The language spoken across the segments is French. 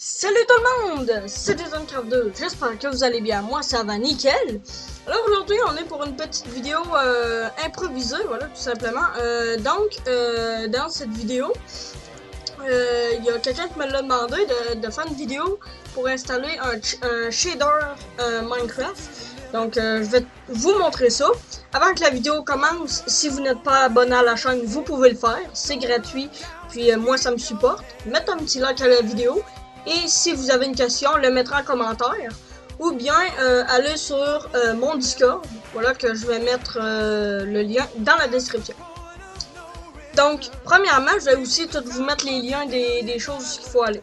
Salut tout le monde, c'est Jason42, j'espère que vous allez bien, moi ça va nickel. Alors aujourd'hui on est pour une petite vidéo improvisée, voilà tout simplement. Dans cette vidéo, il y a quelqu'un qui me l'a demandé de faire une vidéo pour installer un shader Minecraft. Donc je vais vous montrer ça. Avant que la vidéo commence, si vous n'êtes pas abonné à la chaîne, vous pouvez le faire, c'est gratuit. Puis moi ça me supporte, mettez un petit like à la vidéo. Et si vous avez une question, le mettre en commentaire. Ou bien aller sur mon Discord. Voilà que je vais mettre le lien dans la description. Donc, premièrement, je vais aussi tout vous mettre les liens des choses qu'il faut aller.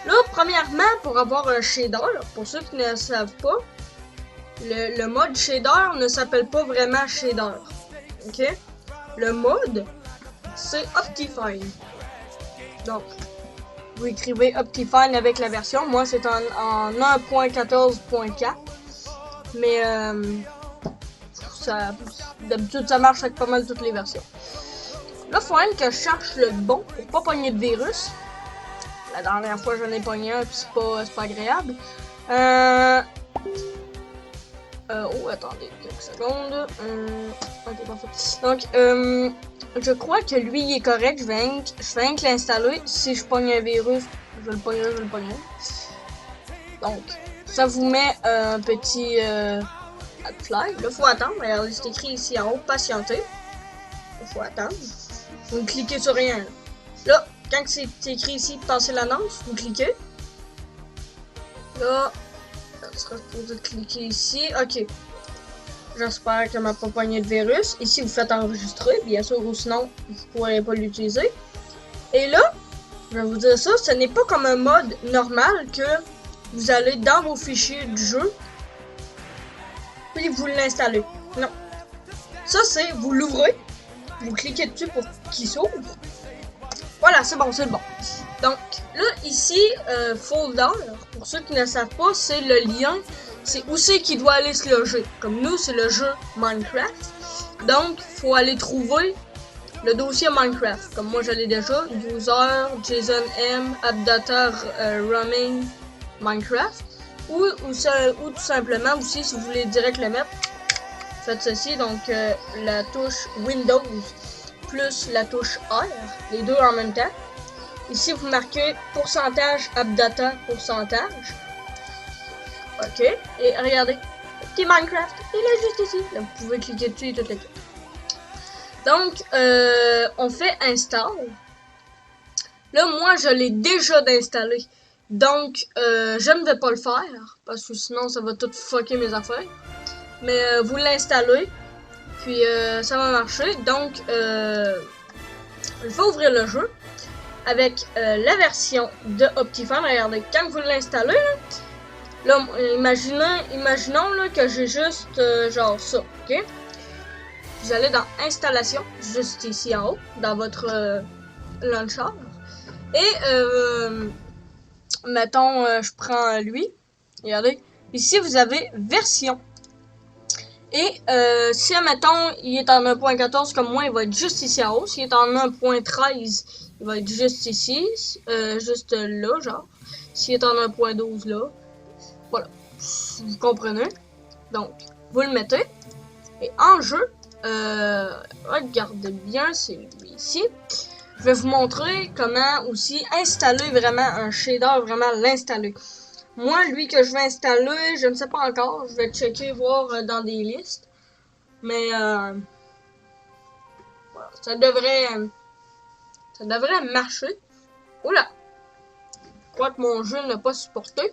Là, premièrement, pour avoir un shader, pour ceux qui ne savent pas, le mode shader ne s'appelle pas vraiment shader. Ok? Le mode, c'est Optifine. Donc, vous écrivez Optifine avec la version. Moi, c'est en 1.14.4. Mais d'habitude, ça marche avec pas mal toutes les versions. Là, il faut même que je cherche le bon pour pas pogner de virus. La dernière fois, j'en ai pogné un, puis c'est pas agréable. Oh, attendez, quelques secondes. Ok, parfait. Donc, je crois que lui, il est correct. Je vais rien que l'installer. Si je pogne un virus, je le pognerai. Donc, ça vous met un petit fly. Là, faut attendre. Regardez, c'est écrit ici en haut, patienter. Il faut attendre. Vous ne cliquez sur rien. Là, quand c'est écrit ici, passer l'annonce, vous cliquez. Là, ça sera supposé cliquer ici. Ok. J'espère qu'elle m'a pas pogné de virus. Ici, vous faites enregistrer, bien sûr, ou sinon, vous ne pourrez pas l'utiliser. Et là, je vais vous dire ça, ce n'est pas comme un mode normal que vous allez dans vos fichiers du jeu, puis vous l'installez. Non. Ça, c'est, vous l'ouvrez, vous cliquez dessus pour qu'il s'ouvre. Voilà, c'est bon, c'est le bon. Donc, là, ici, folder, pour ceux qui ne savent pas, c'est le lien. C'est où c'est qu'il doit aller se loger. Comme nous, c'est le jeu Minecraft. Donc, il faut aller trouver le dossier Minecraft. Comme moi, je l'ai déjà. User, Jason M, AppData, Roaming, Minecraft. Ou tout simplement, aussi, si vous voulez direct le mettre, faites ceci. Donc, la touche Windows plus la touche R. Les deux en même temps. Ici, vous marquez pourcentage AppData, pourcentage. Ok, et regardez, petit Minecraft, il est juste ici. Là, vous pouvez cliquer dessus et tout les trucs. Donc, on fait install. Là, moi, je l'ai déjà d'installer. Donc, je ne vais pas le faire, parce que sinon, ça va tout fucker mes affaires. Mais vous l'installez, puis ça va marcher. Donc, il faut ouvrir le jeu avec la version de Optifine. Regardez, quand vous l'installez, là, imaginons là, que j'ai juste genre ça, ok? Vous allez dans Installation, juste ici en haut, dans votre launcher. Et, mettons, je prends lui. Regardez, ici vous avez Version. Et si, mettons, il est en 1.14 comme moi, il va être juste ici en haut. S'il est en 1.13, il va être juste ici, juste là, genre. S'il est en 1.12 là. Voilà, vous comprenez. Donc, vous le mettez. Et en jeu, regardez bien, c'est lui ici. Je vais vous montrer comment aussi installer vraiment un shader, vraiment l'installer. Moi, lui que je vais installer, je ne sais pas encore. Je vais checker, voir dans des listes. Mais, voilà, ça devrait marcher. Oula! Je crois que mon jeu n'a pas supporté.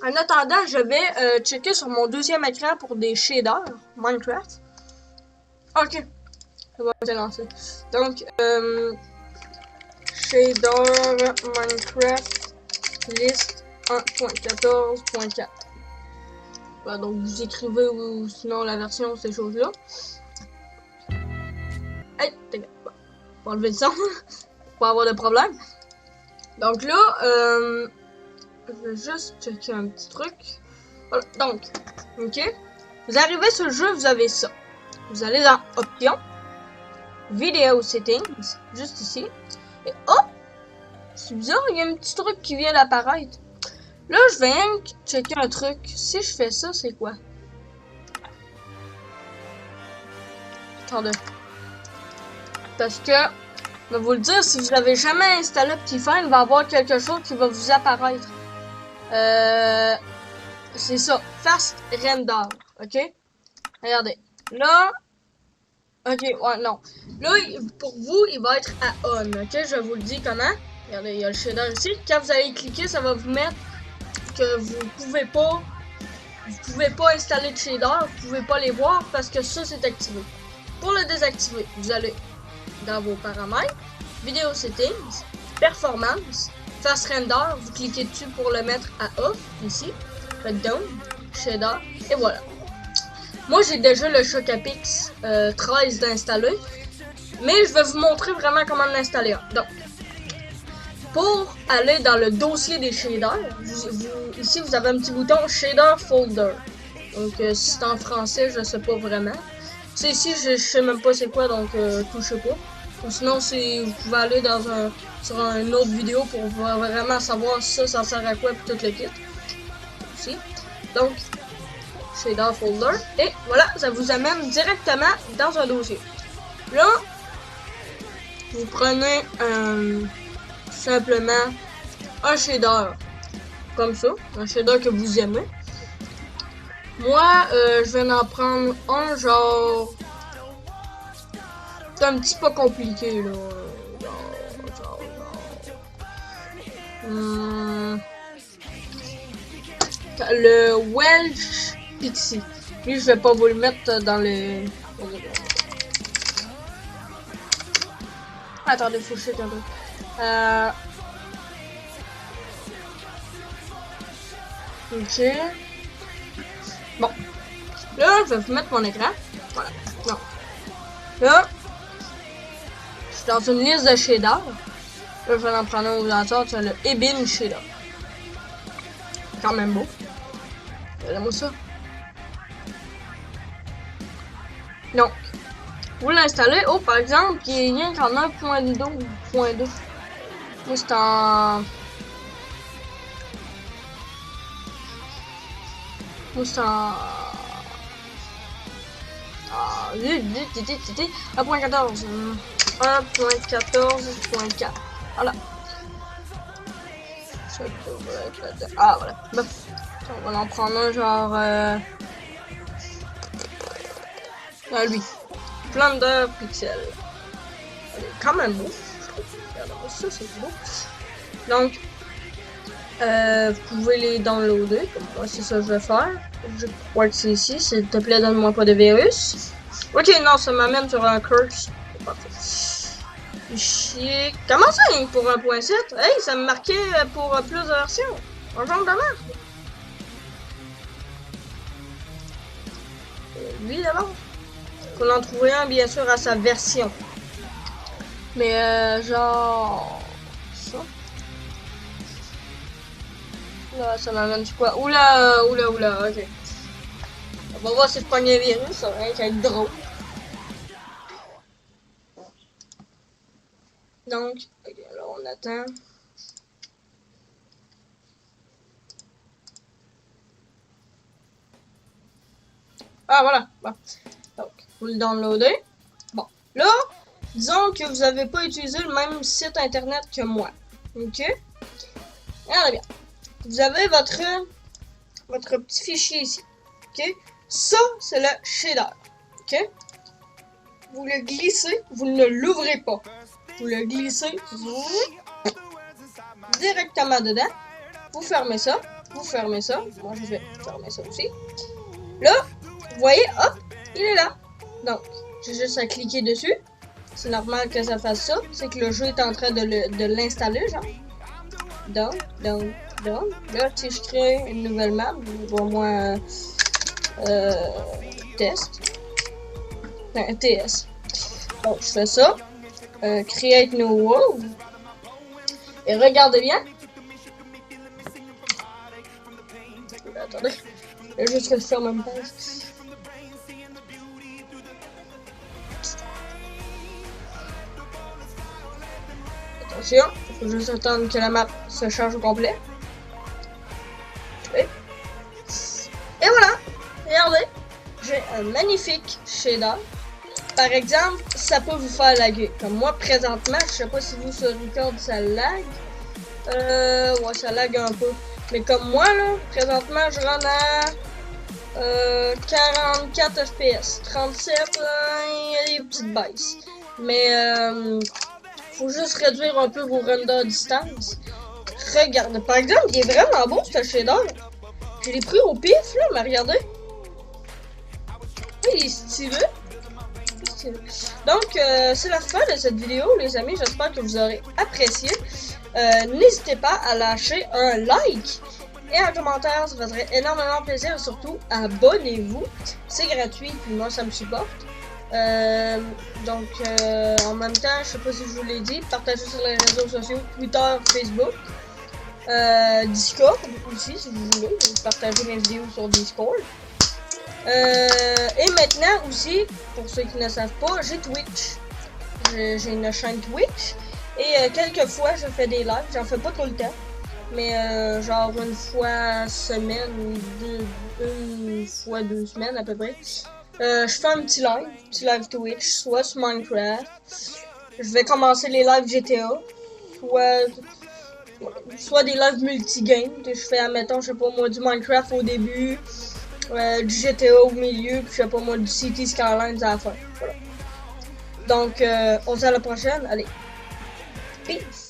En attendant, je vais checker sur mon deuxième écran pour des shaders Minecraft. Ok, ça va être lancé. Donc, shader Minecraft list 1.14.4. Voilà, donc vous écrivez ou sinon la version, ces choses-là. Hey, t'es bien. Bon, on va enlever le son pour avoir de problème. Donc là, je vais juste checker un petit truc. Voilà, donc, ok. Vous arrivez sur le jeu, vous avez ça. Vous allez dans Options, Video Settings, juste ici. Et hop, C'est bizarre, il y a un petit truc qui vient d'apparaître. Là, je vais checker un truc. Si je fais ça, c'est quoi? Attendez. Parce que, je vais vous le dire, si vous avez jamais installé Optifine, il va y avoir quelque chose qui va vous apparaître. C'est ça. Fast Render. OK? Regardez. Là, ok, ouais, non. Là, pour vous, il va être à on, ok? Je vous le dis comment. Regardez, il y a le shader ici. Quand vous allez cliquer, ça va vous mettre que vous pouvez pas installer de shader, vous pouvez pas les voir parce que ça, c'est activé. Pour le désactiver, vous allez dans vos paramètres, vidéo settings, performance, fast render, vous cliquez dessus pour le mettre à off, ici. Faites down, shader, et voilà. Moi, j'ai déjà le Shokapix 13 d'installer, mais je vais vous montrer vraiment comment l'installer. Donc, pour aller dans le dossier des shaders, ici, vous avez un petit bouton Shader Folder. Donc, si c'est en français, je sais pas vraiment. C'est ici, je sais même pas c'est quoi, donc touchez pas. Ou sinon, vous pouvez aller sur une autre vidéo pour vraiment savoir ça sert à quoi, puis tout le kit. Ici. Donc, Shader Folder. Et voilà, ça vous amène directement dans un dossier. Là, vous prenez simplement un shader. Comme ça. Un shader que vous aimez. Moi, je vais en prendre un genre... C'est un petit peu compliqué, là. Le Welsh Pixie. Lui, je vais pas vous le mettre dans les... Attendez, faut que je check un peu. Ok. Bon. Là, je vais vous mettre mon écran. Voilà. Non. Là, je suis dans une liste de shaders. Là, je vais en prendre un au hasard. C'est le Ebin Shader. Quand même beau. Regardez-moi ça. Donc, vous l'installez. Oh, par exemple, il est rien qu'en 1.2. Moi, c'est en... Moi, c'est en... 1.14. 1.14.4. Voilà. Ah, voilà. Bon. On va en prendre un genre... lui. Plunder Pixel. Elle est quand même beau. Regardez ça, c'est beau. Donc, vous pouvez les downloader. Comme moi, c'est ça que je vais faire. Je crois que c'est ici. S'il te plaît, donne-moi pas de virus. Ok, non, ça m'amène sur un curse. C'est parfait. Chier. Comment ça, pour 1.7? Hey, ça me marquait pour plus de versions. Un genre de merde. Lui, d'abord. Faut en trouver un, bien sûr, à sa version. Mais, genre... Ça. Là, ça m'amène sur quoi? Oula, ok. On va voir si je prends un virus, ça va être drôle. Donc, okay, là, on attend. Ah, voilà. Bon. Donc, vous le downloadez. Bon. Là, disons que vous n'avez pas utilisé le même site internet que moi. Ok? Regardez bien. Vous avez votre petit fichier ici. Ok? Ça, c'est le shader. Ok? Vous le glissez, vous ne l'ouvrez pas. Vous le glissez directement dedans. Vous fermez ça. Vous fermez ça. Moi, je vais fermer ça aussi. Là, vous voyez, hop, il est là. Donc, j'ai juste à cliquer dessus. C'est normal que ça fasse ça. C'est que le jeu est en train de l'installer, genre. Donc. Là, si je crée une nouvelle map, je vois moi test. Enfin, TS. Donc, je fais ça. Create new world. Et regardez bien. Attendez. Il y a juste que je ferme même page. Attention, il faut juste attendre que la map se change au complet. Et voilà, regardez, j'ai un magnifique shader. Par exemple, ça peut vous faire laguer. Comme moi, présentement, je sais pas si vous sur record ça lag. Ouais, ça lag un peu. Mais comme moi, là, présentement, je run à 44 FPS. 37, il y a des petites baisses. Mais, faut juste réduire un peu vos render distance. Regardez, par exemple, il est vraiment beau, ce shader. Je l'ai pris au pif, là, mais regardez. Il est stylé. Donc, c'est la fin de cette vidéo, les amis. J'espère que vous aurez apprécié. N'hésitez pas à lâcher un like et un commentaire. Ça ferait énormément plaisir. Et surtout, abonnez-vous. C'est gratuit, puis moi, ça me supporte. Donc, en même temps, je sais pas si je vous l'ai dit, partagez sur les réseaux sociaux, Twitter, Facebook. Discord aussi, si vous voulez. Partagez mes vidéos sur Discord. Et maintenant aussi, pour ceux qui ne savent pas, j'ai Twitch. J'ai une chaîne Twitch. Et quelquefois, je fais des lives. J'en fais pas tout le temps. Mais genre une fois semaine, une fois 2 semaines à peu près. Je fais un petit live Twitch, soit sur Minecraft. Je vais commencer les lives GTA. Soit des lives multigame. Je fais, admettons, je sais pas moi, du Minecraft au début. Du GTA au milieu, puis je sais pas moi, du City Skylines à la fin. Voilà. Donc, on se dit à la prochaine. Allez, peace!